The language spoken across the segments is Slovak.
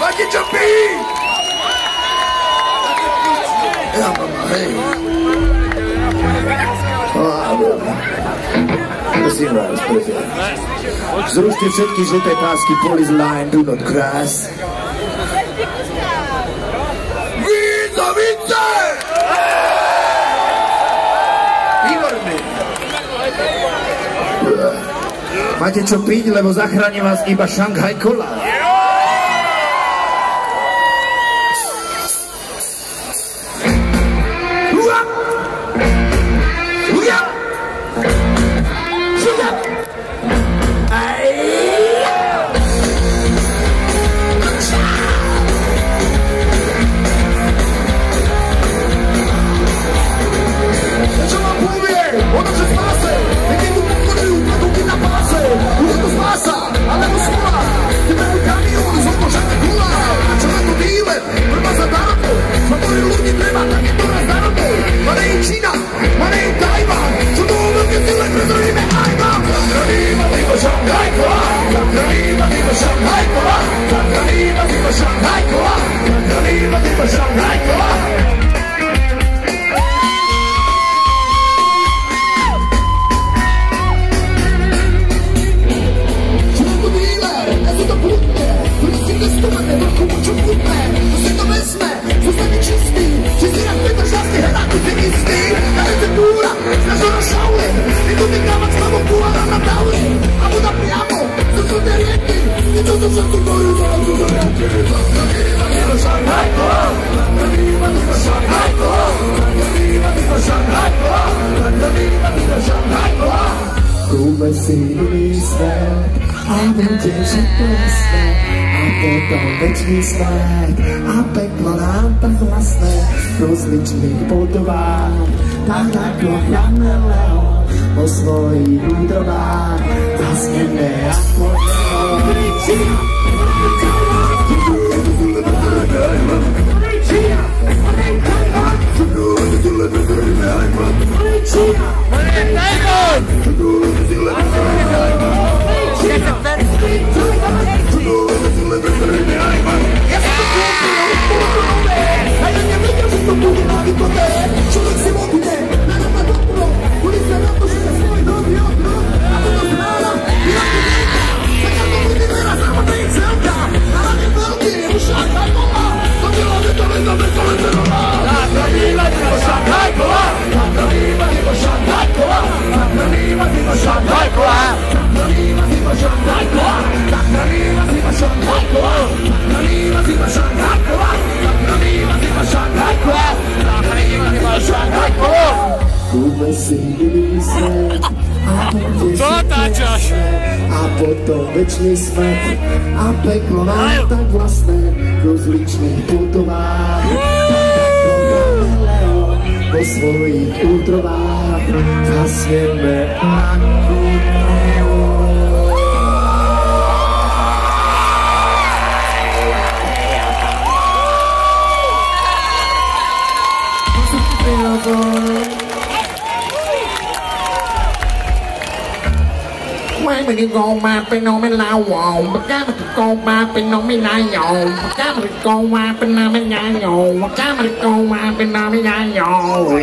Máte čo piť? Ja mám, hej. Prosím vás, prosím. Zrušte všetky žlté pásky, police line, do not cross. Více! Výborný. Máte čo piť, lebo zachráni vás iba Šanghaj Cola. Večný svet a peklo nám tak vlastné v rozličných podobách, tak ako Chaneleo vo svojich útrobách zasneme ako Co natáčaš? A potom večný svet a peklo nám tak vlastné v rozličných putovách, vo svojich útrobách zasnieme ako mình đi con ma bên nó mới lao vào mà cá mà con ma bên nó mới nhai nhậu mà cá mà con ma bên nó mới nhai nhậu mà cá mà con ma bên nó mới nhai nhậu.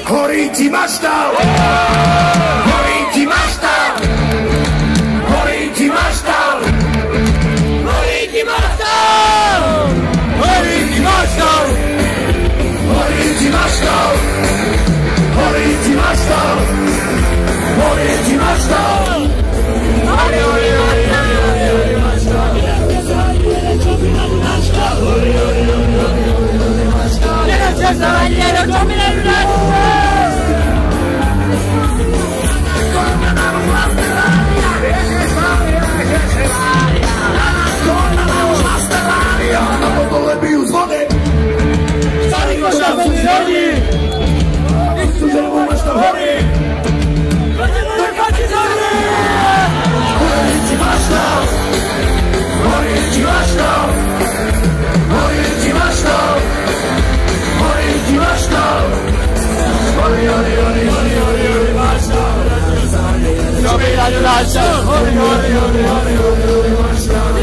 Horí ti maštal! Horí ti maštal! Horí ti maštal! Horí ti maštal! Horí ti maštal! Horí ti maštal! Horí ti maštal! Horí ti maštal! Horí, horí, horí, horí, horí, horí, maštal! Horí, horí, horí, horí, horí, maštal! Horí ti maštal!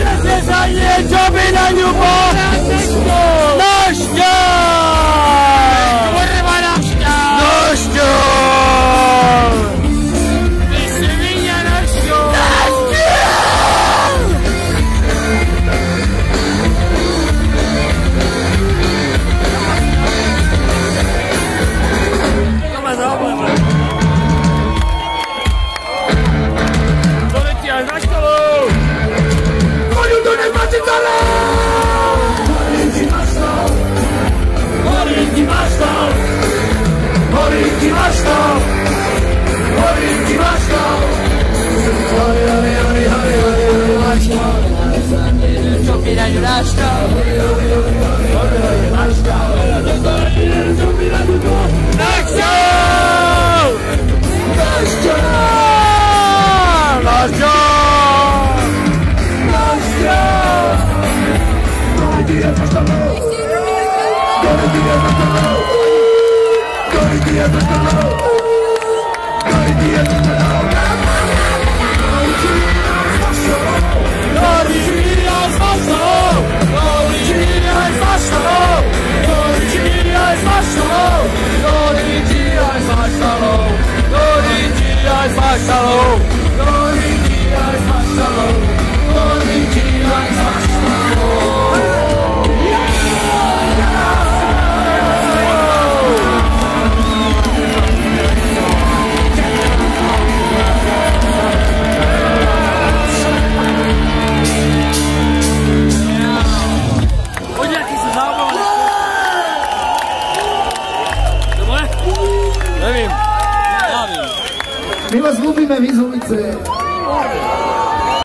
Jesteś za niečo by na ňu bol! Nožďo! Kurva nožďo! Nožďo! Ty svinia nožďo! Nožďo! To ma zaujímavé. Dole ti aj na školu! Koľu to nemáte dole! Horíti maštol! Horíti maštol! Horíti maštol! Horíti maštol! Hori, hori, hori, hori, hori, hori, maštol! Čo pírajú maštol? Hori, hori, hori, hori, hori, hori, maštol! Čo pírajú maštol! Maštol! Maštol! My vás ľúbime, vy z ulice.